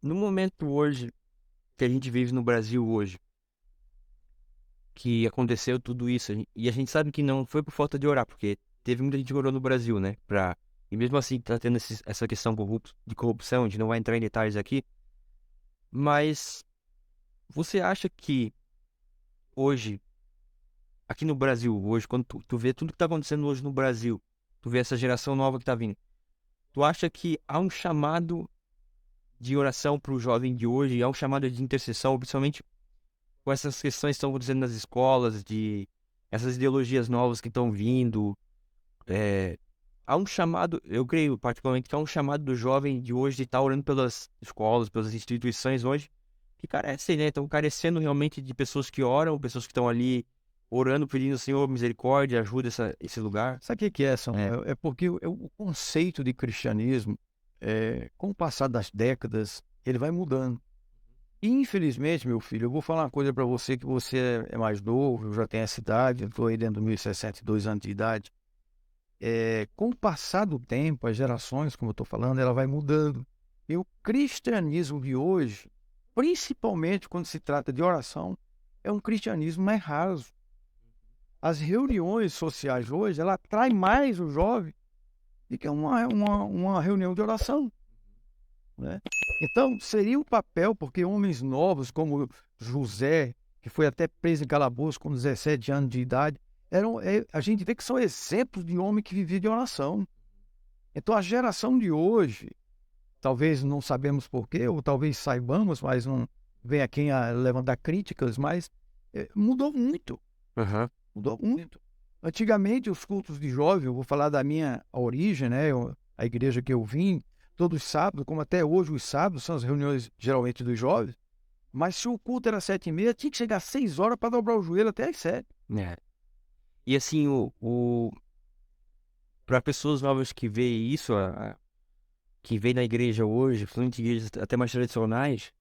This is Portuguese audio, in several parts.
no momento hoje que a gente vive no Brasil hoje, que aconteceu tudo isso, e a gente sabe que não foi por falta de orar, porque teve muita gente que orou no Brasil, né? E mesmo assim tá tendo essa questão de corrupção, a gente não vai entrar em detalhes aqui, mas você acha que hoje, aqui no Brasil, hoje, quando tu vê tudo que tá acontecendo hoje no Brasil, tu vê essa geração nova que tá vindo, tu acha que há um chamado de oração para o jovem de hoje, há um chamado de intercessão, principalmente com essas questões que estão acontecendo nas escolas, de essas ideologias novas que estão vindo, é, há um chamado, eu creio particularmente que há um chamado do jovem de hoje de estar orando pelas escolas, pelas instituições hoje, que carecem, né? Estão carecendo realmente de pessoas que oram, pessoas que estão ali orando, pedindo, Senhor, misericórdia, ajuda esse lugar. Sabe o que que é, É. Samuel? É porque o conceito de cristianismo, com o passar das décadas, ele vai mudando. E, infelizmente, meu filho, eu vou falar uma coisa para você que você é mais novo, eu já tenho essa idade, eu estou aí dentro dos meus 62 anos de idade. Com o passar do tempo, as gerações, como eu estou falando, ela vai mudando. E o cristianismo de hoje, principalmente quando se trata de oração, é um cristianismo mais raso. As reuniões sociais hoje, ela atrai mais o jovem do que uma reunião de oração, né? Então, seria o papel, porque homens novos como José, que foi até preso em calabouço com 17 anos de idade, a gente vê que são exemplos de homem que vivia de oração. Então, a geração de hoje, talvez não sabemos porquê, ou talvez saibamos, mas não vem a quem a levantar críticas, mas mudou muito. Aham. Mudou muito. Antigamente, os cultos de jovem, eu vou falar da minha origem, né? A igreja que eu vim, todos os sábados, como até hoje os sábados, são as reuniões geralmente dos jovens. Mas se o culto era 7h30, tinha que chegar às 6 horas para dobrar o joelho até às 7. É. E assim, para pessoas novas que veem isso, que vem na igreja hoje, principalmente igrejas até mais tradicionais,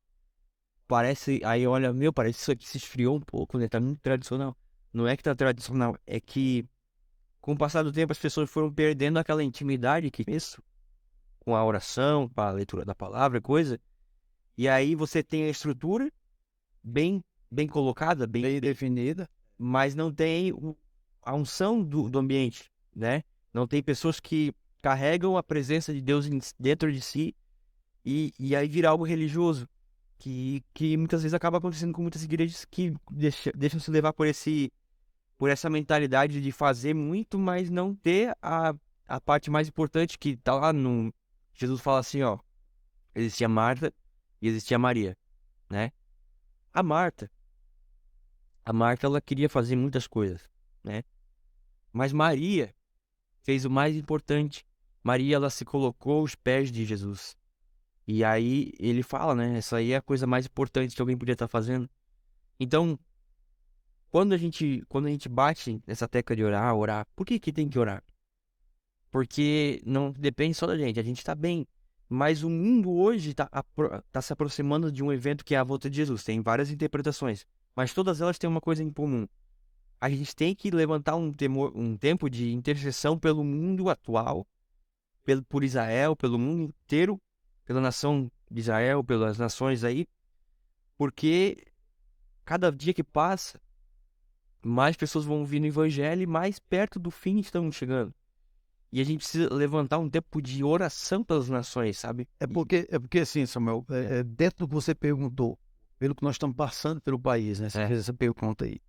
parece, aí olha, meu, parece que isso aqui se esfriou um pouco, né? Tá muito tradicional. Não é que tá tradicional, é que com o passar do tempo as pessoas foram perdendo aquela intimidade que isso, com a oração, com a leitura da palavra, coisa. E aí você tem a estrutura bem, bem colocada, Bem definida. mas não tem a unção do ambiente, né? Não tem pessoas que carregam a presença de Deus dentro de si e aí vira algo religioso, que muitas vezes acaba acontecendo com muitas igrejas que deixam se levar por essa mentalidade de fazer muito, mas não ter a parte mais importante que tá lá no... Jesus fala assim, ó, existia Marta e existia Maria, né? A Marta, a Marta, ela queria fazer muitas coisas, né? Mas Maria fez o mais importante. Maria, ela se colocou aos pés de Jesus. E aí ele fala, né? Essa aí é a coisa mais importante que alguém podia estar fazendo. Então, quando a gente bate nessa tecla de orar, orar, por que que tem que orar? Porque não depende só da gente, a gente tá bem. Mas o mundo hoje tá se aproximando de um evento que é a volta de Jesus. Tem várias interpretações, mas todas elas têm uma coisa em comum. A gente tem que levantar um tempo de intercessão pelo mundo atual, por Israel, pelo mundo inteiro, pela nação de Israel, pelas nações aí, porque cada dia que passa, mais pessoas vão ouvir no Evangelho e mais perto do fim estamos chegando. E a gente precisa levantar um tempo de oração pelas nações, sabe? É porque assim, Samuel, dentro do que você perguntou, pelo que nós estamos passando pelo país, né? Você É, fez essa pergunta aí.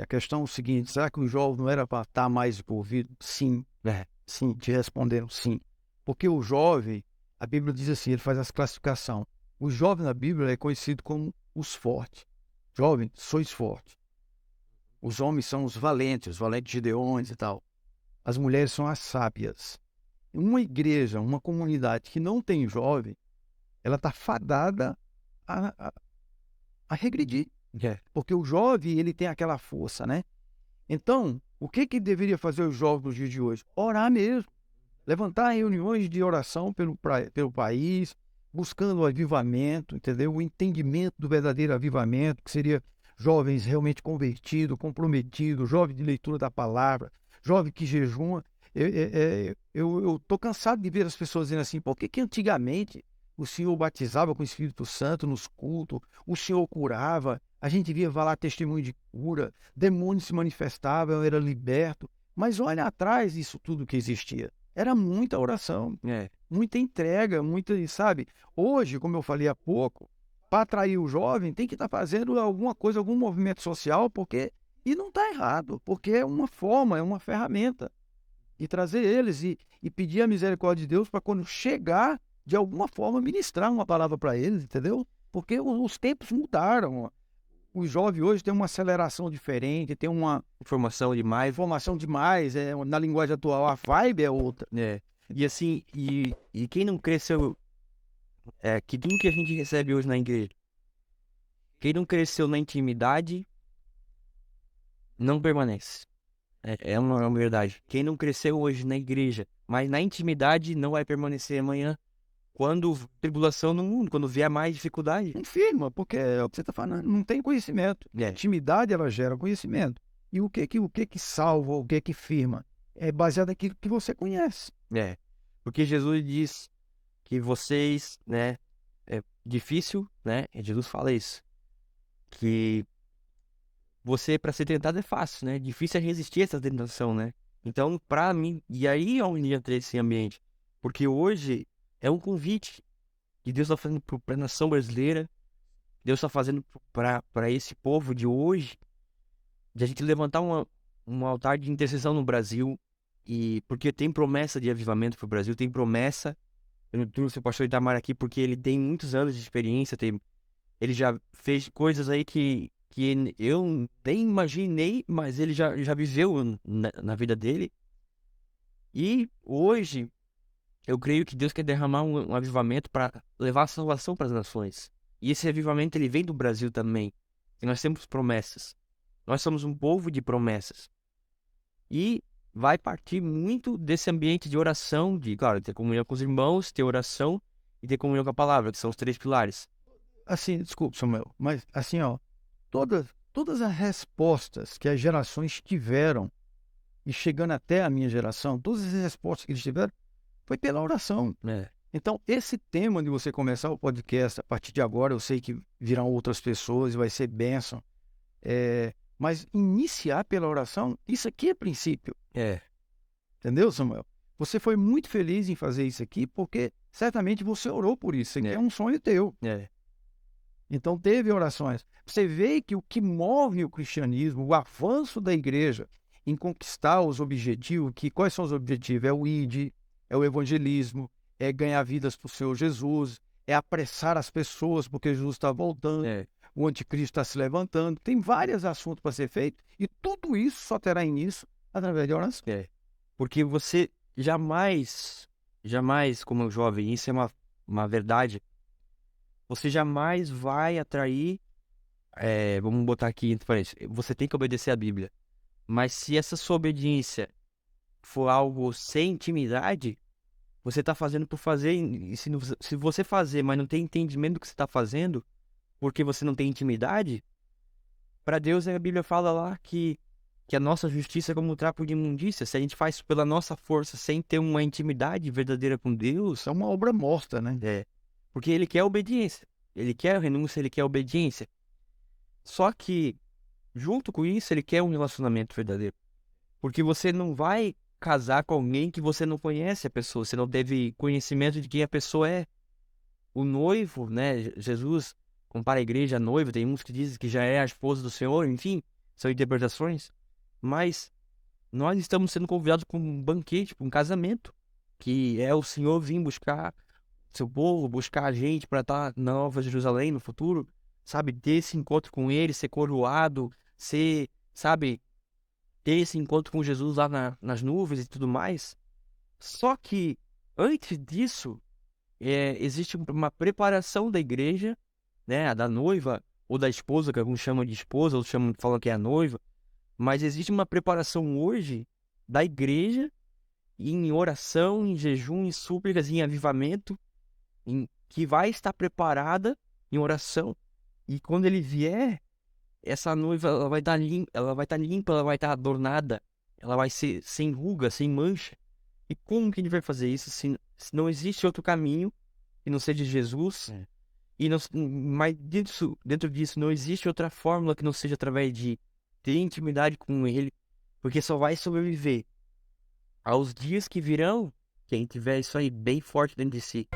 A questão é o seguinte: será que o jovem não era para estar mais envolvido? Sim, é, sim, te respondendo sim. Porque o jovem, a Bíblia diz assim, ele faz essa classificação. O jovem na Bíblia é conhecido como os fortes. Jovem, sois fortes. Os homens são os valentes Gideões e tal. As mulheres são as sábias. Uma igreja, uma comunidade que não tem jovem, ela está fadada a, a regredir. é. Porque o jovem, ele tem aquela força, né? Então, o que que deveria fazer os jovens nos dias de hoje? Orar mesmo. Levantar reuniões de oração pelo país, buscando o avivamento, entendeu? O entendimento do verdadeiro avivamento, que seria jovens realmente convertidos, comprometidos, jovens de leitura da palavra, jovem que jejuma. Eu estou cansado de ver as pessoas dizendo assim, por que que antigamente o Senhor batizava com o Espírito Santo nos cultos, o Senhor curava, a gente via lá testemunho de cura, demônios se manifestavam, eu era liberto. Mas olha atrás isso tudo que existia. Era muita oração, muita entrega, muita, sabe? Hoje, como eu falei há pouco, para atrair o jovem, tem que estar fazendo alguma coisa, algum movimento social, porque e não está errado, porque é uma forma, é uma ferramenta. E trazer eles e pedir a misericórdia de Deus para quando chegar, de alguma forma, ministrar uma palavra para eles, entendeu? Porque os tempos mudaram. O jovem hoje tem uma aceleração diferente, tem uma Informação demais. informação demais, na linguagem atual a vibe é outra. E assim, e quem não cresceu, que tudo que a gente recebe hoje na igreja, quem não cresceu na intimidade, não permanece. É uma verdade. Quem não cresceu hoje na igreja, mas na intimidade, não vai permanecer amanhã. Quando tribulação no mundo, quando vier mais dificuldade. Não firma, porque é o que você está falando, não tem conhecimento. Intimidade, ela gera conhecimento. E o que salva, o que firma? É baseado naquilo que você conhece. Porque Jesus diz que vocês, né, é difícil, né? Jesus fala isso. Que você, para ser tentado, é fácil, né? Difícil é resistir a essa tentação, né? Então, para mim, e aí é onde entra esse ambiente. Porque hoje é um convite que Deus está fazendo para a nação brasileira, Deus está fazendo para esse povo de hoje, de a gente levantar um altar de intercessão no Brasil, e porque tem promessa de avivamento para o Brasil, tem promessa. Eu não trouxe o pastor Itamar aqui porque ele tem muitos anos de experiência, ele já fez coisas aí que eu nem imaginei, mas ele já viveu na vida dele. E hoje, eu creio que Deus quer derramar um avivamento para levar a salvação para as nações. E esse avivamento, ele vem do Brasil também. E nós temos promessas. Nós somos um povo de promessas. E vai partir muito desse ambiente de oração, claro, ter comunhão com os irmãos, ter oração e ter comunhão com a palavra, que são os 3 pilares. Assim, desculpe, Samuel, mas assim, ó, todas as respostas que as gerações tiveram, e chegando até a minha geração, todas as respostas que eles tiveram, foi pela oração. Então, esse tema de você começar o podcast, a partir de agora, eu sei que virão outras pessoas e vai ser bênção, mas iniciar pela oração, isso aqui é princípio. Entendeu, Samuel? Você foi muito feliz em fazer isso aqui, porque certamente você orou por isso. Isso aqui é um sonho teu. Então, teve orações. Você vê que o que move o cristianismo, o avanço da igreja em conquistar os objetivos, quais são os objetivos? É o ID, é o evangelismo, é ganhar vidas para o Senhor Jesus, é apressar as pessoas, porque Jesus está voltando, o anticristo está se levantando. Tem vários assuntos para ser feito, e tudo isso só terá início através de oração. Porque você jamais, como jovem, isso é uma verdade, você jamais vai atrair, vamos botar aqui entre parênteses, você tem que obedecer a Bíblia. Mas se essa sua obediência for algo sem intimidade, você está fazendo por fazer, e se você fazer, mas não tem entendimento do que você está fazendo, porque você não tem intimidade, para Deus a Bíblia fala lá que a nossa justiça é como um trapo de imundícia. Se a gente faz pela nossa força sem ter uma intimidade verdadeira com Deus, é uma obra morta, né? Porque ele quer obediência, ele quer renúncia, ele quer obediência. Só que, junto com isso, ele quer um relacionamento verdadeiro. Porque você não vai casar com alguém que você não conhece a pessoa, você não teve conhecimento de quem a pessoa é. O noivo, né, Jesus compara a igreja à noiva, tem uns que dizem que já é a esposa do Senhor, enfim, são interpretações. Mas nós estamos sendo convidados para um banquete, para um casamento, que é o Senhor vir buscar seu povo, buscar a gente para estar na Nova Jerusalém no futuro, sabe, ter esse encontro com ele, ser coroado, sabe, ter esse encontro com Jesus lá nas nuvens e tudo mais. Só que, antes disso, existe uma preparação da igreja, né, da noiva, ou da esposa, que alguns chamam de esposa, outros falam que é a noiva, mas existe uma preparação hoje da igreja em oração, em jejum, em súplicas, em avivamento, que vai estar preparada em oração. E quando ele vier, essa noiva ela vai estar limpa, ela vai estar adornada, ela vai ser sem ruga, sem mancha. E como que ele vai fazer isso se não existe outro caminho que não seja Jesus. É. Mas dentro disso não existe outra fórmula que não seja através de ter intimidade com Ele, porque só vai sobreviver aos dias que virão quem tiver isso aí bem forte dentro de si.